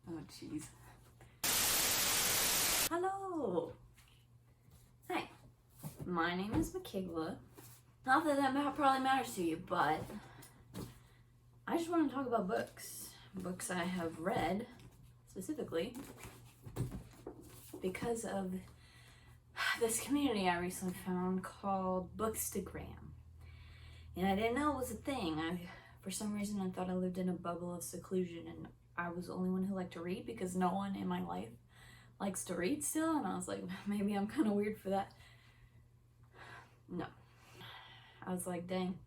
Oh, jeez. Hello! Hi. My name is Michaela. Not that that probably matters to you, but I just want to talk about books. Books I have read, specifically, because of this community I recently found called BOOKSTAGRAM. And I didn't know it was a thing. For some reason, I thought I lived in a bubble of seclusion and I was the only one who liked to read because no one in my life likes to read still. And I was like, maybe I'm kind of weird for that. No. I was like, dang,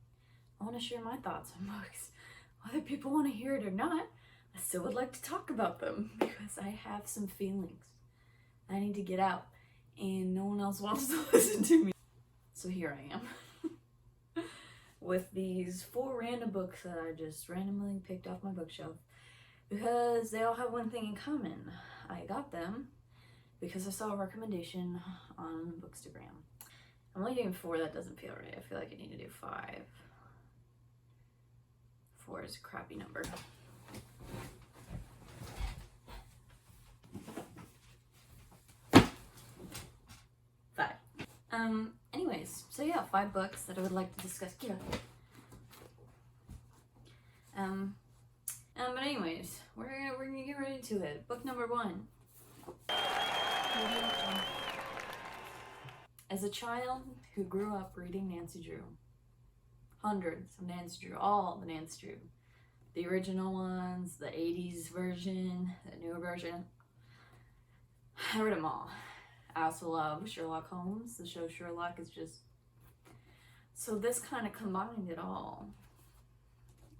I want to share my thoughts on books. Whether people want to hear it or not, I still would like to talk about them because I have some feelings I need to get out and no one else wants to listen to me. So here I am. With these 4 random books that I just randomly picked off my bookshelf because they all have one thing in common. I got them because I saw a recommendation on Bookstagram. I'm only doing 4, that doesn't feel right. I feel like I need to do 5. 4 is a crappy number. Anyways, so yeah, 5 books that I would like to discuss. Get up. But anyways, we're gonna get right into it. Book number 1. As a child who grew up reading Nancy Drew, hundreds of Nancy Drew, all the Nancy Drew, the original ones, the 80s version, the newer version, I read them all. I also love Sherlock Holmes. The show Sherlock is just... So this kind of combined it all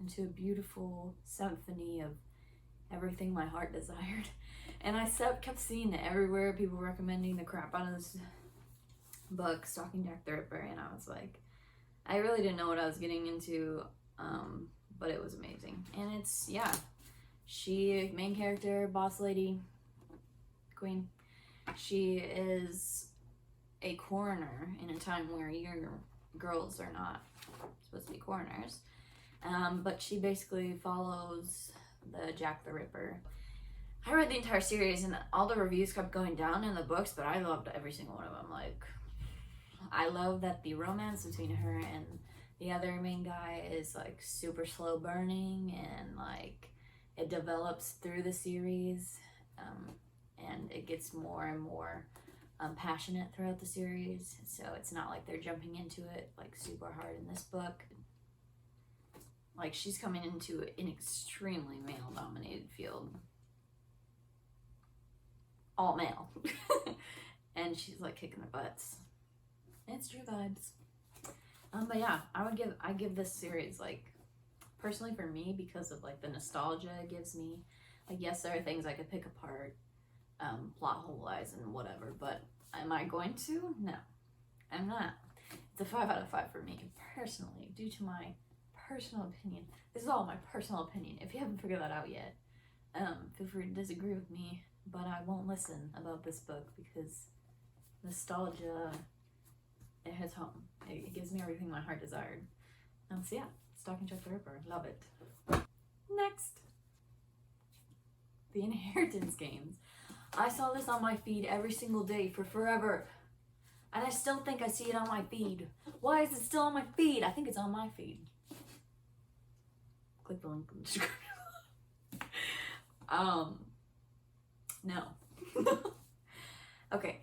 into a beautiful symphony of everything my heart desired. And I kept seeing it everywhere, people recommending the crap out of this book, Stalking Jack the Ripper, and I was like, I really didn't know what I was getting into, but it was amazing. And it's, yeah, she, main character, boss lady, queen, she is a coroner in a time where young girls are not supposed to be coroners, but she basically follows the Jack the Ripper. I read the entire series and all the reviews kept going down in the books, but I loved every single one of them. Like, I love that the romance between her and the other main guy is like super slow burning and like it develops through the series. And it gets more and more passionate throughout the series, so it's not like they're jumping into it like super hard in this book. Like, she's coming into an extremely male-dominated field, all male, and she's like kicking their butts. It's true vibes. But yeah, I give this series, like, personally for me, because of like the nostalgia it gives me. Like, yes, there are things I could pick apart, plot hole wise and whatever, but am I going to? No, I'm not. It's a 5 out of 5 for me personally, due to my personal opinion. This is all my personal opinion. If you haven't figured that out yet, feel free to disagree with me, but I won't listen about this book because nostalgia, it hits home. It gives me everything my heart desired. So yeah, Stalking Jack the Ripper, love it. Next, The Inheritance Games. I saw this on my feed every single day for forever. And I still think I see it on my feed. Why is it still on my feed? I think it's on my feed. Click the link in the description. No. Okay.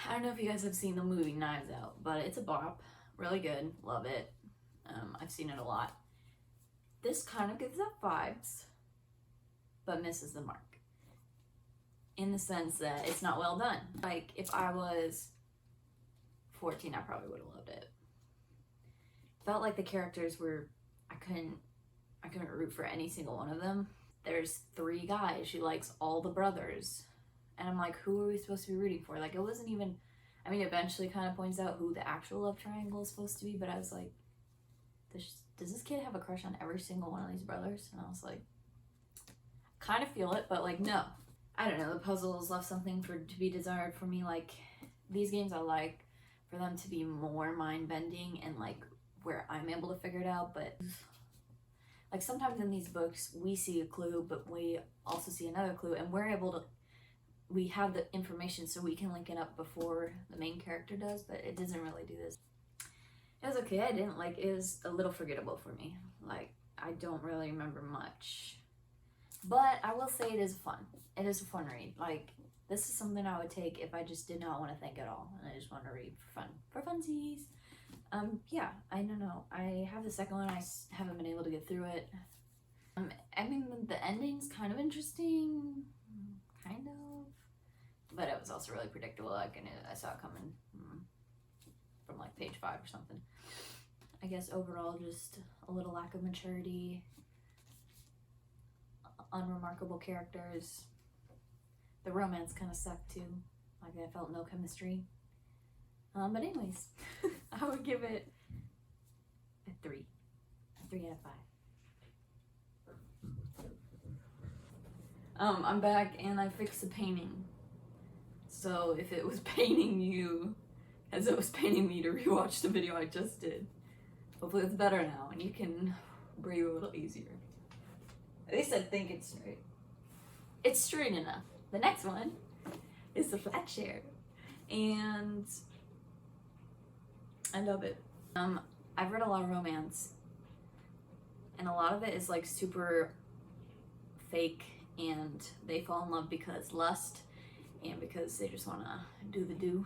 I don't know if you guys have seen the movie Knives Out, but it's a bop. Really good. Love it. I've seen it a lot. This kind of gives that vibes, but misses the mark. In the sense that it's not well done. Like, if I was 14, I probably would have loved it. Felt like the characters were, I couldn't root for any single one of them. There's 3 guys. She likes all the brothers. And I'm like, who are we supposed to be rooting for? Like, it wasn't even, I mean, eventually kind of points out who the actual love triangle is supposed to be, but I was like, does this kid have a crush on every single one of these brothers? And I was like, kind of feel it, but like, no. I don't know, the puzzles left something to be desired for me. Like, these games I like for them to be more mind-bending and like where I'm able to figure it out, but like sometimes in these books we see a clue, but we also see another clue, and we have the information so we can link it up before the main character does, but it doesn't really do this. It was okay. I didn't like, it was a little forgettable for me. Like, I don't really remember much, but I will say it is fun. It is a fun read. Like, this is something I would take if I just did not want to think at all and I just want to read for funsies. Yeah, I don't know. I have the second one. I haven't been able to get through it. I mean, the ending's kind of interesting, kind of, but it was also really predictable. Like, I saw it coming from like page 5 or something. I guess overall, just a little lack of maturity, unremarkable characters. The romance kind of sucked too. Like, I felt no chemistry. But anyways, I would give it a 3 out of 5. I'm back and I fixed the painting. So if it was paining you as it was paining me to rewatch the video I just did, hopefully it's better now and you can breathe a little easier. At least I think it's straight. It's straight enough. The next one is the Flatshare, and I love it. I've read a lot of romance, and a lot of it is like super fake, and they fall in love because lust and because they just want to do the do.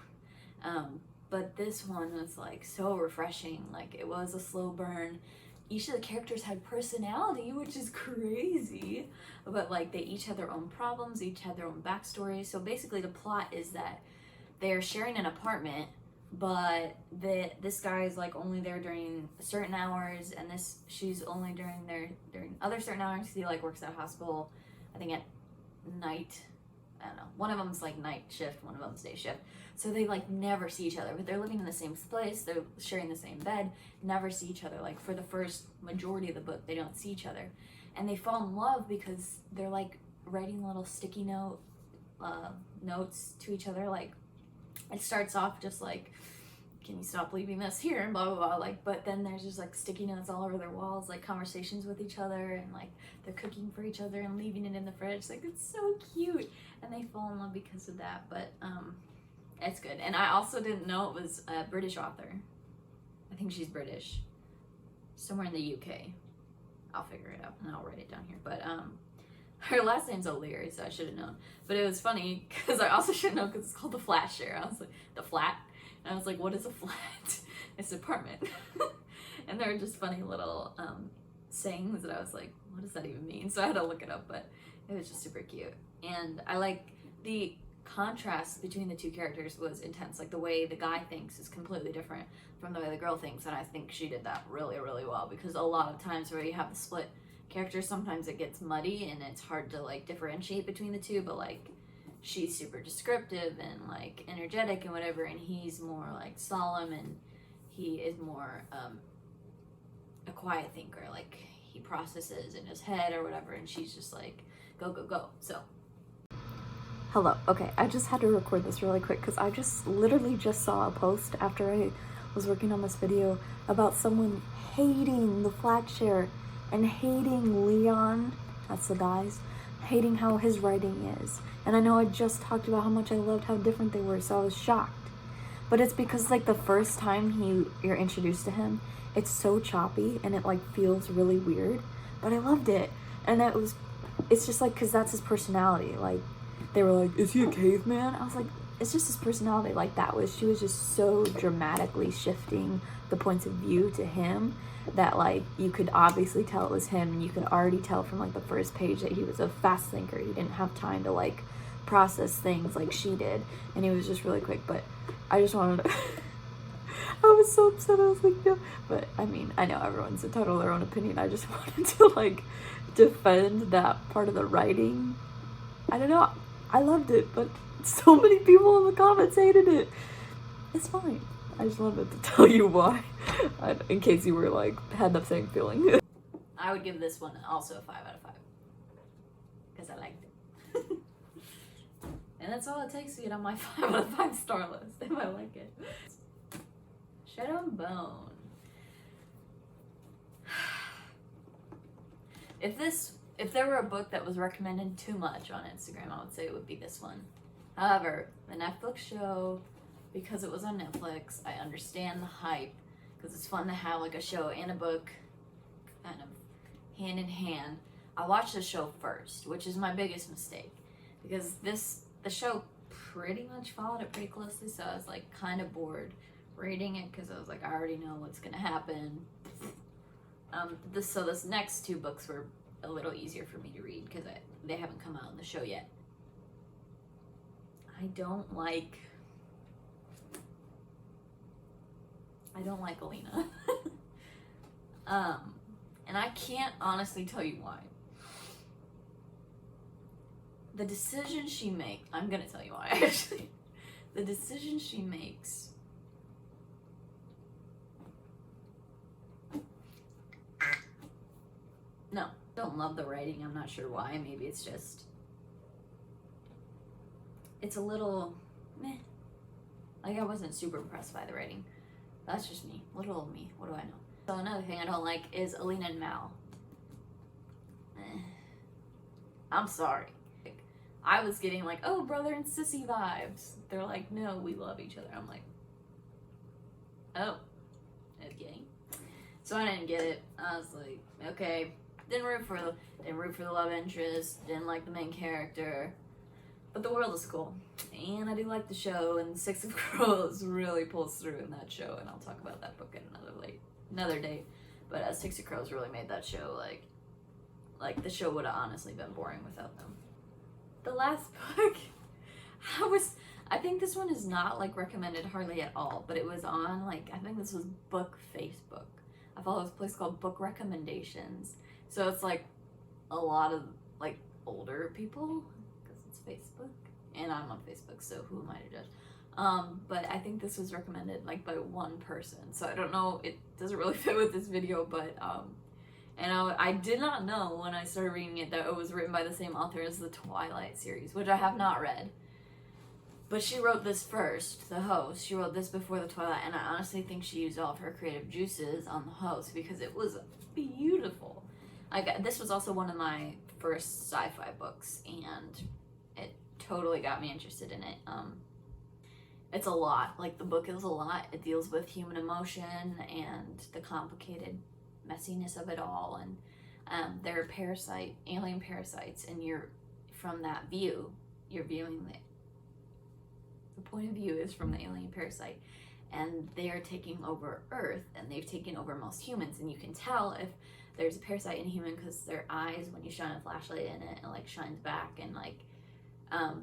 But this one was like so refreshing. Like, it was a slow burn. Each of the characters had personality, which is crazy, but like they each had their own problems, each had their own backstory. So basically the plot is that they're sharing an apartment, but this guy is like only there during certain hours, and she's only during other certain hours. He like works at a hospital, I think at night. I don't know. One of them's like night shift, one of them's day shift. So they like never see each other, but they're living in the same place, they're sharing the same bed, never see each other. Like, for the first majority of the book, they don't see each other. And they fall in love because they're like writing little sticky notes to each other. Like, it starts off just like, can you stop leaving this here, and blah blah blah, like, but then there's just like sticky notes all over their walls, like conversations with each other, and like they're cooking for each other and leaving it in the fridge. Like, it's so cute, and they fall in love because of that. But it's good. And I also didn't know it was a British author. I think she's British, somewhere in the UK. I'll figure it out and I'll write it down here. But her last name's O'Leary, so I should have known. But it was funny because I also should know because it's called the Flatshare. I was like, the flat. And I was like, what is a flat? It's an apartment. And there were just funny little sayings that I was like, what does that even mean? So I had to look it up, but it was just super cute. And I like the contrast between the two characters was intense. Like, the way the guy thinks is completely different from the way the girl thinks, and I think she did that really, really well, because a lot of times where you have the split characters, sometimes it gets muddy and it's hard to like differentiate between the two, but like, she's super descriptive and like energetic and whatever, and he's more like solemn, and he is more a quiet thinker. Like, he processes in his head or whatever, and she's just like, go go go. So hello. Okay, I just had to record this really quick because I literally just saw a post after I was working on this video about someone hating the Flatshare and hating Leon, that's the guys, hating how his writing is. And I know I just talked about how much I loved how different they were, so I was shocked. But it's because like the first time you're introduced to him, it's so choppy and it like feels really weird, but I loved it. And it's just like, because that's his personality. Like, they were like, is he a caveman? I was like, it's just his personality. Like, she was just so dramatically shifting the points of view to him that like you could obviously tell it was him, and you could already tell from like the first page that he was a fast thinker. He didn't have time to like process things like she did, and he was just really quick. But I just wanted to I was so upset. I was like, no. But I mean, I know everyone's entitled to their own opinion. I just wanted to like defend that part of the writing. I don't know, I loved it, but so many people in the comments hated it. It's fine. I just wanted to tell you why, in case you were like, had the same feeling. I would give this one also a 5 out of 5, because I liked it. And that's all it takes to get on my 5 out of 5 star list, if I like it. Shadow and Bone. if there were a book that was recommended too much on Instagram, I would say it would be this one. However, the Netflix show, because it was on Netflix, I understand the hype, because it's fun to have like a show and a book kind of hand in hand. I watched the show first, which is my biggest mistake, because the show pretty much followed it pretty closely, so I was like kind of bored reading it, because I was like, I already know what's gonna happen. So this next two books were a little easier for me to read because they haven't come out in the show yet. I don't like Alina. And I can't honestly tell you why. The decision she makes, I'm gonna tell you why actually. The decision she makes no, don't love the writing. I'm not sure why. Maybe it's just, it's a little meh. Like, I wasn't super impressed by the writing. That's just me. Little old me. What do I know? So another thing I don't like is Alina and Mal. I'm sorry. I was getting like, oh, brother and sissy vibes. They're like, no, we love each other. I'm like, oh, okay. So I didn't get it. I was like, okay. Didn't root for the love interest. Didn't like the main character. But the world is cool. And I do like the show, and Six of Crows really pulls through in that show, and I'll talk about that book in another day. But Six of Crows really made that show like the show would have honestly been boring without them. The last book, I think this one is not like recommended hardly at all, but it was on like, I think this was Book Facebook. I follow this place called Book Recommendations. So it's like a lot of like older people, because it's Facebook, and I'm on Facebook, so who am I to judge? But I think this was recommended like by one person, so I don't know, it doesn't really fit with this video, but and I did not know when I started reading it that it was written by the same author as the Twilight series, which I have not read. But she wrote this first, the host. She wrote this before the Twilight, and I honestly think she used all of her creative juices on the host, because it was beautiful. Like, this was also one of my first sci-fi books, and it totally got me interested in it. It's a lot. Like, the book is a lot. It deals with human emotion and the complicated messiness of it all, and there are alien parasites, and from that view, you're viewing the point of view is from the alien parasite, and they are taking over Earth, and they've taken over most humans, and you can tell if there's a parasite in a human because their eyes, when you shine a flashlight in it, like shines back, and like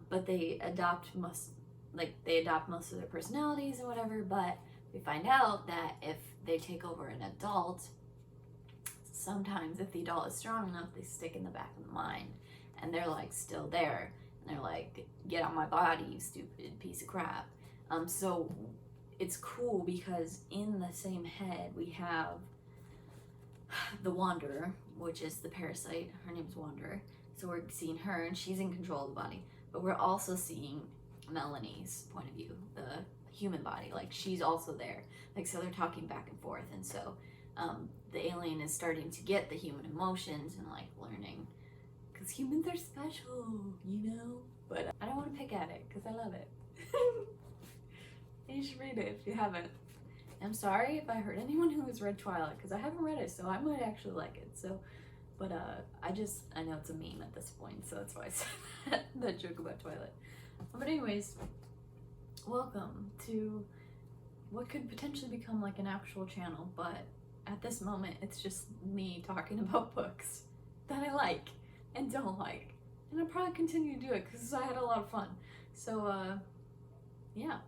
but they adopt most of their personalities and whatever. But we find out that if they take over an adult, sometimes if the adult is strong enough, they stick in the back of the mind, and they're like still there, and they're like, get out my body, you stupid piece of crap. So it's cool because in the same head we have the Wanderer, which is the parasite. Her name's Wanderer. So we're seeing her, and she's in control of the body, but we're also seeing Melanie's point of view, the human body. Like, she's also there. Like, so they're talking back and forth, and so the alien is starting to get the human emotions and like learning, because humans are special, you know. But I don't want to pick at it because I love it. You should read it if you haven't. I'm sorry if I hurt anyone who has read Twilight, because I haven't read it, so I might actually like it. So, but I know it's a meme at this point, so that's why I said that joke about Twilight. But anyways, welcome to what could potentially become like an actual channel, but at this moment it's just me talking about books that I like and don't like, and I'll probably continue to do it because I had a lot of fun. So yeah.